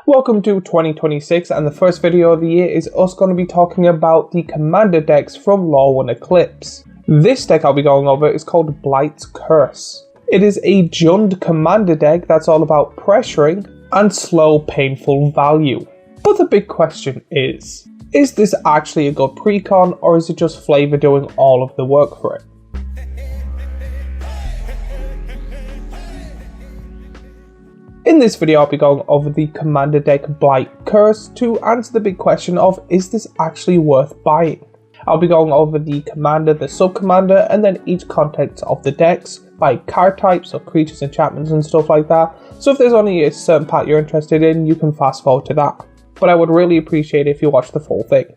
Welcome to 2026, and the first video of the year is us going to be talking about the commander decks from Law 1 Eclipse. This deck I'll be going over is called Blight Curse. It is a Jund commander deck that's all about pressuring and slow, painful value. But the big question is this actually a good precon, or is it just flavor doing all of the work for it? In this video I'll be going over the commander deck Blight Curse to answer the big question of, is this actually worth buying? I'll be going over the commander, the sub-commander, and then each contents of the decks by card types, so creatures, enchantments and stuff like that. So if there's only a certain part you're interested in, you can fast forward to that. But I would really appreciate it if you watch the full thing.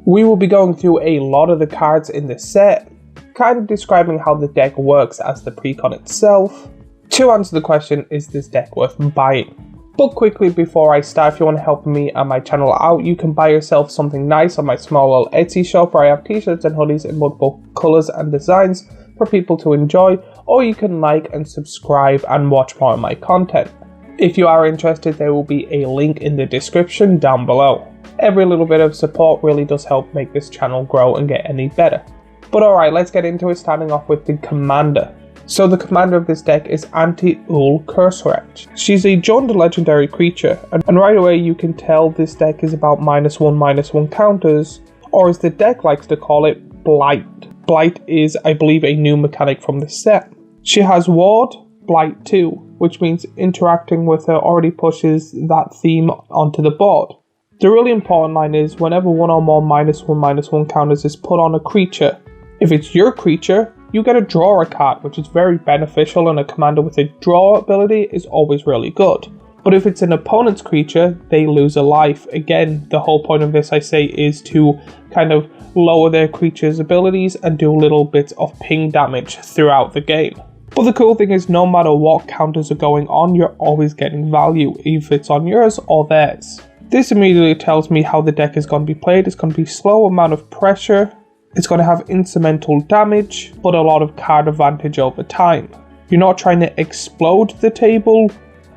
We will be going through a lot of the cards in this set, kind of describing how the deck works as the precon itself. To answer the question, is this deck worth buying? But quickly before I start, if you want to help me and my channel out, you can buy yourself something nice on my small little Etsy shop where I have t-shirts and hoodies in multiple colours and designs for people to enjoy, or you can like and subscribe and watch more of my content. If you are interested, there will be a link in the description down below. Every little bit of support really does help make this channel grow and get any better. But alright, let's get into it, starting off with the commander. So the commander of this deck is Anti-Ul Curse Wretch. She's a Jund legendary creature, and right away you can tell this deck is about -1/-1 counters, or as the deck likes to call it, Blight. Blight is, I believe, a new mechanic from the set. She has Ward, Blight 2, which means interacting with her already pushes that theme onto the board. The really important line is, whenever one or more -1/-1 counters is put on a creature, if it's your creature, you get to draw a card, which is very beneficial, and a commander with a draw ability is always really good. But if it's an opponent's creature, they lose a life. Again, the whole point of this, I say, is to kind of lower their creature's abilities and do little bits of ping damage throughout the game. But the cool thing is, no matter what counters are going on, you're always getting value, if it's on yours or theirs. This immediately tells me how the deck is going to be played. It's going to be slow amount of pressure. It's going to have incidental damage, but a lot of card advantage over time. You're not trying to explode the table,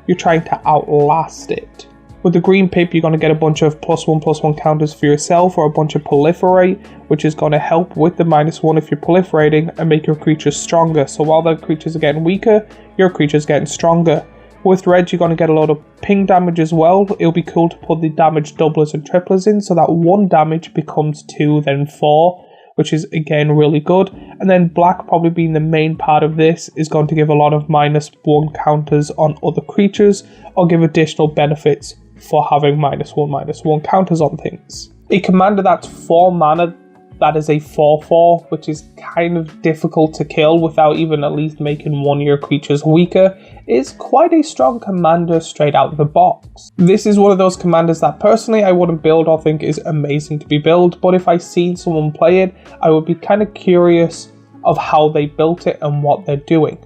you're trying to outlast it. With the green pip, you're going to get a bunch of +1/+1 counters for yourself, or a bunch of proliferate, which is going to help with the -1 if you're proliferating and make your creatures stronger. So while the creatures are getting weaker, your creature's getting stronger. With red, you're going to get a lot of ping damage as well. It'll be cool to put the damage doublers and triplers in, so that 1 damage becomes 2, then 4. Which is again really good. And then black, probably being the main part of this, is going to give a lot of -1 counters on other creatures, or give additional benefits for having -1/-1 counters on things. A commander that's 4 mana, that is a 4/4, which is kind of difficult to kill without even at least making one of your creatures weaker, is quite a strong commander straight out of the box. This is one of those commanders that personally I wouldn't build or think is amazing to be built, but if I seen someone play it, I would be kind of curious of how they built it and what they're doing.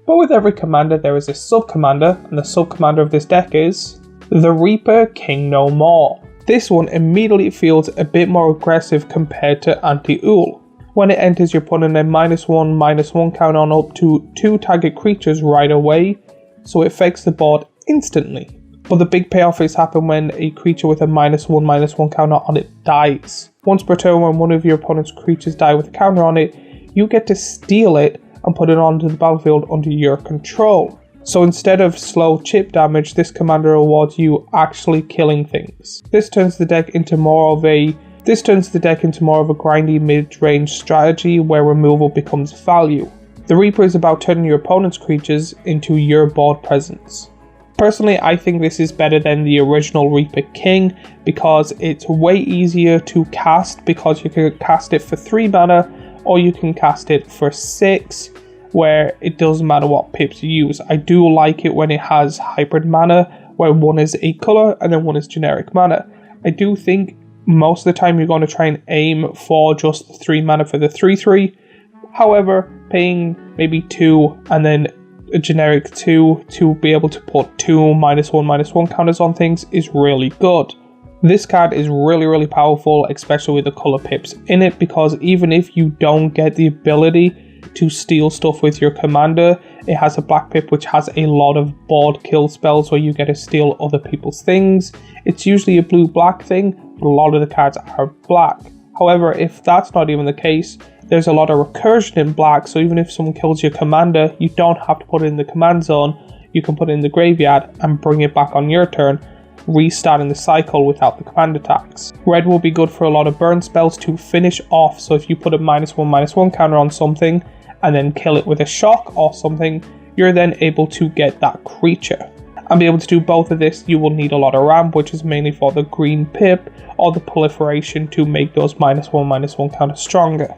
But with every commander there is a sub-commander, and the sub-commander of this deck is the Reaper King No More. This one immediately feels a bit more aggressive compared to Anti-Ul. When it enters, you're putting a -1/-1 count on up to 2 target creatures right away, so it affects the board instantly. But the big payoff is happen when a creature with a -1/-1 counter on it dies. Once per turn, when one of your opponent's creatures die with a counter on it, you get to steal it and put it onto the battlefield under your control. So instead of slow chip damage, this commander rewards you actually killing things. This turns the deck into more of a grindy mid-range strategy where removal becomes value. The Reaper is about turning your opponent's creatures into your board presence. Personally, I think this is better than the original Reaper King because it's way easier to cast, because you can cast it for 3 mana or you can cast it for 6. Where it doesn't matter what pips you use. I do like it when it has hybrid mana, where one is a color and then one is generic mana. I do think most of the time you're going to try and aim for just 3 mana for the 3/3. However, paying maybe 2 and then a generic 2 to be able to put 2 -1/-1 counters on things is really good. This card is really powerful, especially with the color pips in it, because even if you don't get the ability to steal stuff with your commander. It has a black pip which has a lot of board kill spells where you get to steal other people's things. It's usually a blue-black thing, but a lot of the cards are black. However, if that's not even the case, there's a lot of recursion in black, so even if someone kills your commander, you don't have to put it in the command zone. You can put it in the graveyard and bring it back on your turn, restarting the cycle without the command attacks. Red will be good for a lot of burn spells to finish off, so if you put a -1/-1 counter on something and then kill it with a shock or something, you're then able to get that creature. And be able to do both of this, you will need a lot of ramp, which is mainly for the green pip or the proliferation to make those -1/-1 counters stronger.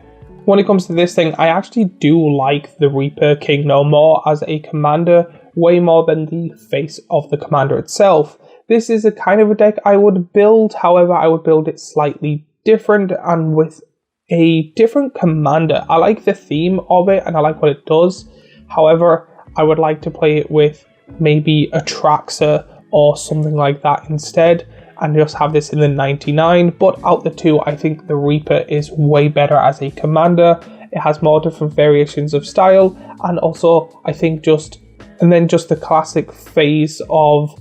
When it comes to this thing, I actually do like the Reaper King No More as a commander, way more than the face of the commander itself. This is a kind of a deck I would build, however I would build it slightly different and with a different commander. I like the theme of it and I like what it does, however I would like to play it with maybe a Traxxer or something like that instead, and just have this in the 99, but out the two, I think the Reaper is way better as a commander. It has more different variations of style, and also I think just the classic phase of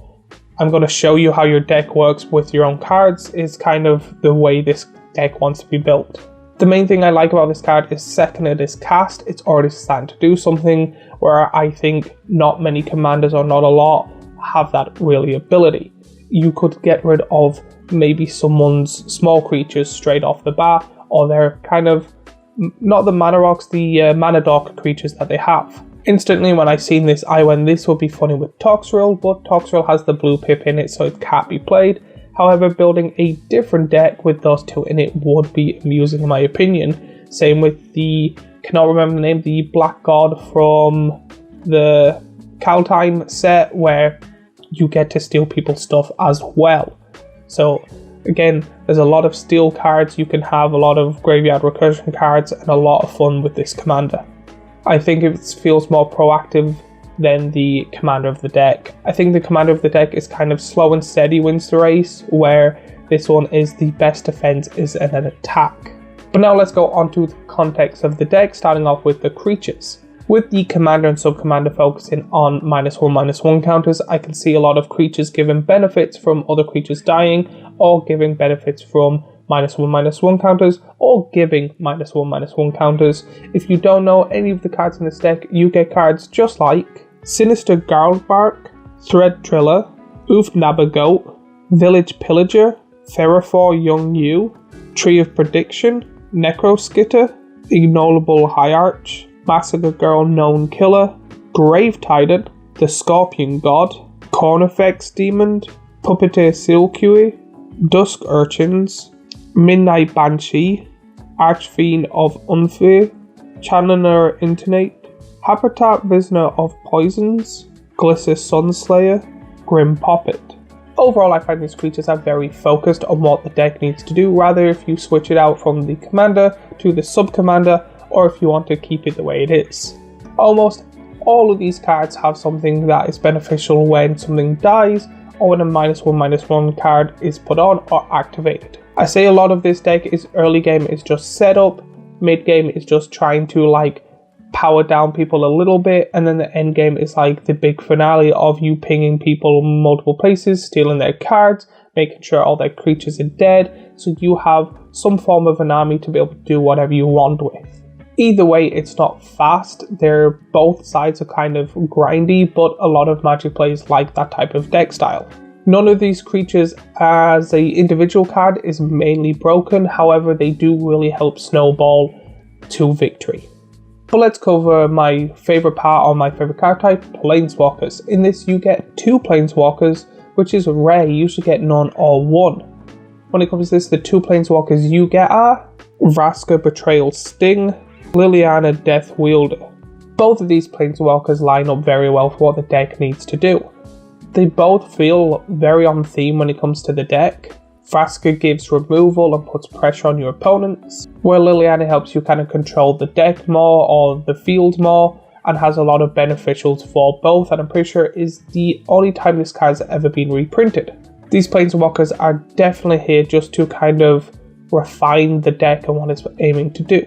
I'm going to show you how your deck works with your own cards is kind of the way this deck wants to be built. The main thing I like about this card is second it is cast, it's already starting to do something, where I think not many commanders or not a lot have that really ability. You could get rid of maybe someone's small creatures straight off the bat, or they're kind of, not the mana rocks, the mana dark creatures that they have. Instantly when I seen this, I went, this would be funny with Toxrill, but Toxrill has the blue pip in it, so it can't be played. However, building a different deck with those two in it would be amusing in my opinion. Same with the, cannot remember the name, the Black God from the Kaldheim set, where you get to steal people's stuff as well. So again, there's a lot of steal cards, you can have a lot of graveyard recursion cards and a lot of fun with this commander. I think it feels more proactive than the commander of the deck. I think the commander of the deck is kind of slow and steady wins the race, where this one is the best defense is an attack. But now let's go on to the context of the deck, starting off with the creatures. With the commander and sub-commander focusing on -1/-1 counters, I can see a lot of creatures giving benefits from other creatures dying, or giving benefits from -1/-1 counters, or giving -1/-1 counters. If you don't know any of the cards in this deck, you get cards just like Sinister Garlbark, Thread Triller, Oofnabagoat, Village Pillager, Ferrofor Young Yu, Tree of Prediction, Necroskitter, Ignoble High-Arch, Massacre Girl Known Killer, Grave Titan, The Scorpion God, Cornifex Demon, Puppeteer Silkui, Dusk Urchins, Midnight Banshee, Archfiend of Unfair, Channeler Intonate, Habitat Visner of Poisons, Glisser Sunslayer, Grim Poppet. Overall, I find these creatures are very focused on what the deck needs to do, rather if you switch it out from the commander to the sub-commander, or if you want to keep it the way it is. Almost all of these cards have something that is beneficial when something dies, or when a -1/-1 card is put on or activated. I say a lot of this deck is early game is just setup, mid game is just trying to like power down people a little bit, and then the end game is like the big finale of you pinging people multiple places, stealing their cards, making sure all their creatures are dead, so you have some form of an army to be able to do whatever you want with. Either way, it's not fast. They're both sides are kind of grindy, but a lot of Magic players like that type of deck style. None of these creatures as a individual card is mainly broken, however they do really help snowball to victory. But let's cover my favorite part or my favorite card type, Planeswalkers. In this you get 2 Planeswalkers, which is rare, you usually get none or 1. When it comes to this, the 2 Planeswalkers you get are Vraska Betrayal Sting, Liliana Death Wielder. Both of these Planeswalkers line up very well for what the deck needs to do. They both feel very on theme when it comes to the deck. Vraska gives removal and puts pressure on your opponents, where Liliana helps you kind of control the deck more or the field more, and has a lot of beneficials for both, and I'm pretty sure is the only time this card has ever been reprinted. These Planeswalkers are definitely here just to kind of refine the deck and what it's aiming to do.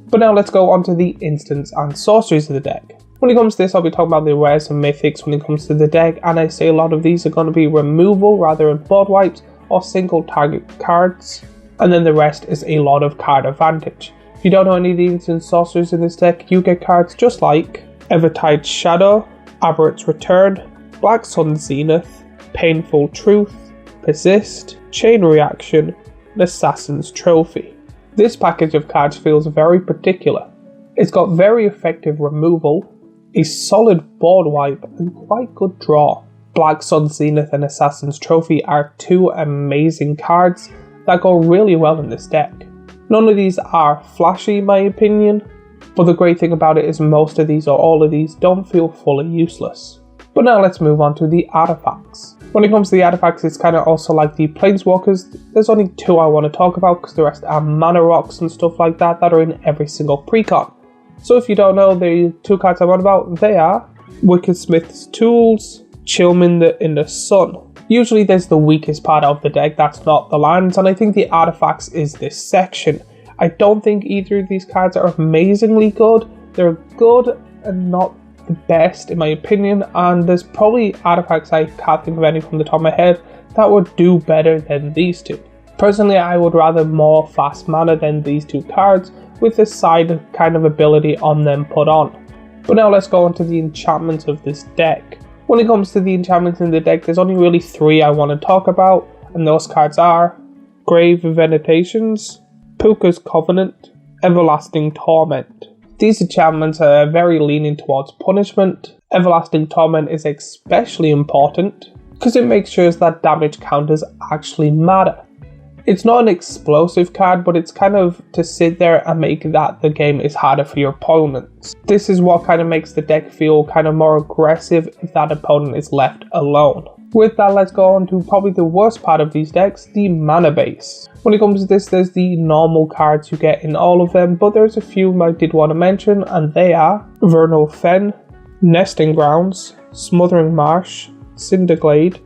But now let's go on to the instants and sorceries of the deck. When it comes to this, I'll be talking about the rares and mythics when it comes to the deck, and I say a lot of these are going to be removal rather than board wipes or single target cards, and then the rest is a lot of card advantage. If you don't know any of the instant sorceries in this deck, you get cards just like Evertide's Shadow, Aberrate's Return, Black Sun Zenith, Painful Truth, Persist, Chain Reaction, and Assassin's Trophy. This package of cards feels very particular. It's got very effective removal, a solid board wipe, and quite good draw. Black Sun Zenith and Assassin's Trophy are two amazing cards that go really well in this deck. None of these are flashy in my opinion, but the great thing about it is most of these or all of these don't feel fully useless. But now let's move on to the artifacts. When it comes to the artifacts, it's kind of also like the Planeswalkers. There's only two I want to talk about because the rest are mana rocks and stuff like that that are in every single precon. So if you don't know the two cards I'm on about, they are Wicked Smith's Tools, Chillman in the Sun. Usually there's the weakest part of the deck, that's not the lands, and I think the artifacts is this section. I don't think either of these cards are amazingly good. They're good and not the best in my opinion, and there's probably artifacts I can't think of any from the top of my head that would do better than these two. Personally, I would rather more fast mana than these two cards, with this side kind of ability on them put on. But now let's go on to the enchantments of this deck. When it comes to the enchantments in the deck, there's only really three I want to talk about, and those cards are Grave Venerations, Puka's Covenant, Everlasting Torment. These enchantments are very leaning towards punishment. Everlasting Torment is especially important because it makes sure that damage counters actually matter. It's not an explosive card, but it's kind of to sit there and make that the game is harder for your opponents. This is what kind of makes the deck feel kind of more aggressive if that opponent is left alone. With that, let's go on to probably the worst part of these decks, the mana base. When it comes to this, there's the normal cards you get in all of them, but there's a few I did want to mention, and they are Vernal Fen, Nesting Grounds, Smothering Marsh, Cinderglade,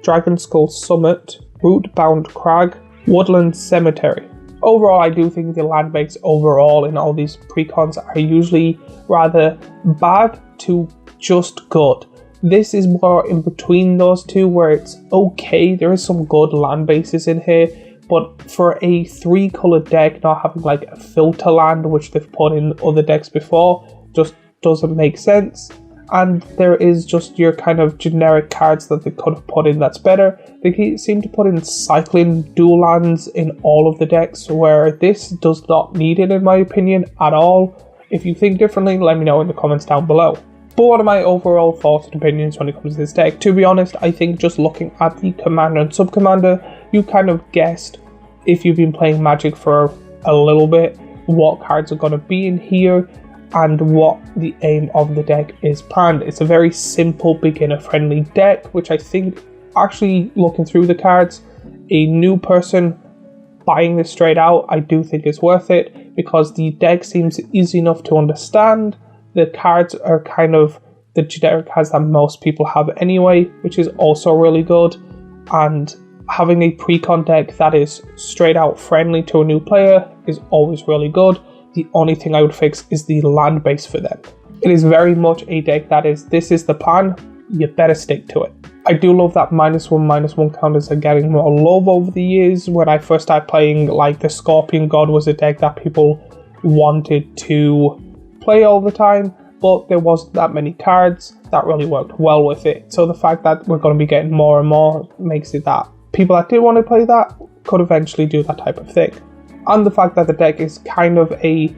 Dragon Skull Summit, Rootbound Crag, Woodland Cemetery. Overall, I do think the land base overall in all these precons are usually rather bad to just good. This is more in between those two where it's okay, there is some good land bases in here, but for a 3-color deck not having like a filter land, which they've put in other decks before, just doesn't make sense. And there is just your kind of generic cards that they could have put in that's better. They seem to put in cycling dual lands in all of the decks, where this does not need it in my opinion at all. If you think differently, let me know in the comments down below. But what are my overall thoughts and opinions when it comes to this deck? To be honest, I think just looking at the commander and sub-commander, you kind of guessed, if you've been playing Magic for a little bit, what cards are going to be in here and what the aim of the deck is planned. It's a very simple beginner-friendly deck, which I think, actually looking through the cards, a new person buying this straight out, I do think is worth it, because the deck seems easy enough to understand. The cards are kind of the generic cards that most people have anyway, which is also really good. And having a precon deck that is straight out friendly to a new player is always really good. The only thing I would fix is the land base for them. It is very much a deck that is, this is the plan, you better stick to it. I do love that -1/-1 counters are getting more love over the years. When I first started playing, like the Scorpion God was a deck that people wanted to play all the time, but there wasn't that many cards that really worked well with it. So the fact that we're going to be getting more and more makes it that people that did want to play that could eventually do that type of thing. And the fact that the deck is kind of a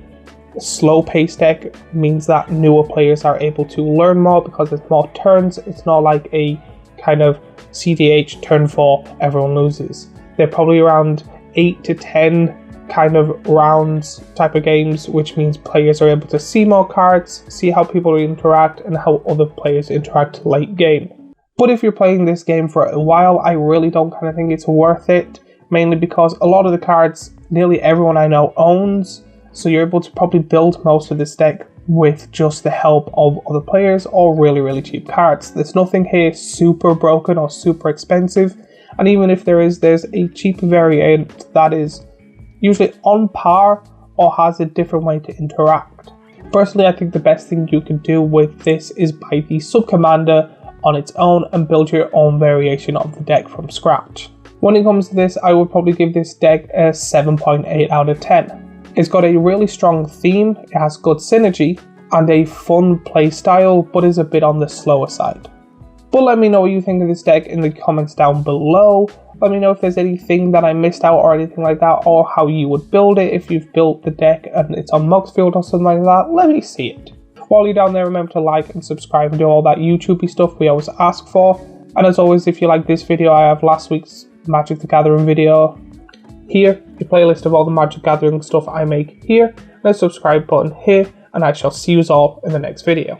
slow-paced deck means that newer players are able to learn more because there's more turns. It's not like a kind of CDH turn 4, everyone loses. They're probably around 8 to 10 kind of rounds type of games, which means players are able to see more cards, see how people interact, and how other players interact late game. But if you're playing this game for a while, I really don't kind of think it's worth it, mainly because a lot of the cards nearly everyone I know owns, so you're able to probably build most of this deck with just the help of other players or really cheap cards. There's nothing here super broken or super expensive, and even if there is, there's a cheap variant that is usually on par or has a different way to interact. Personally, I think the best thing you can do with this is buy the sub-commander on its own and build your own variation of the deck from scratch. When it comes to this, I would probably give this deck a 7.8 out of 10. It's got a really strong theme, it has good synergy, and a fun play style, but is a bit on the slower side. But let me know what you think of this deck in the comments down below. Let me know if there's anything that I missed out or anything like that, or how you would build it if you've built the deck and it's on Moxfield or something like that. Let me see it. While you're down there, remember to like and subscribe and do all that YouTubey stuff we always ask for. And as always, if you like this video, I have last week's Magic the Gathering video here, a playlist of all the Magic Gathering stuff I make here, and a subscribe button here, and I shall see you all in the next video.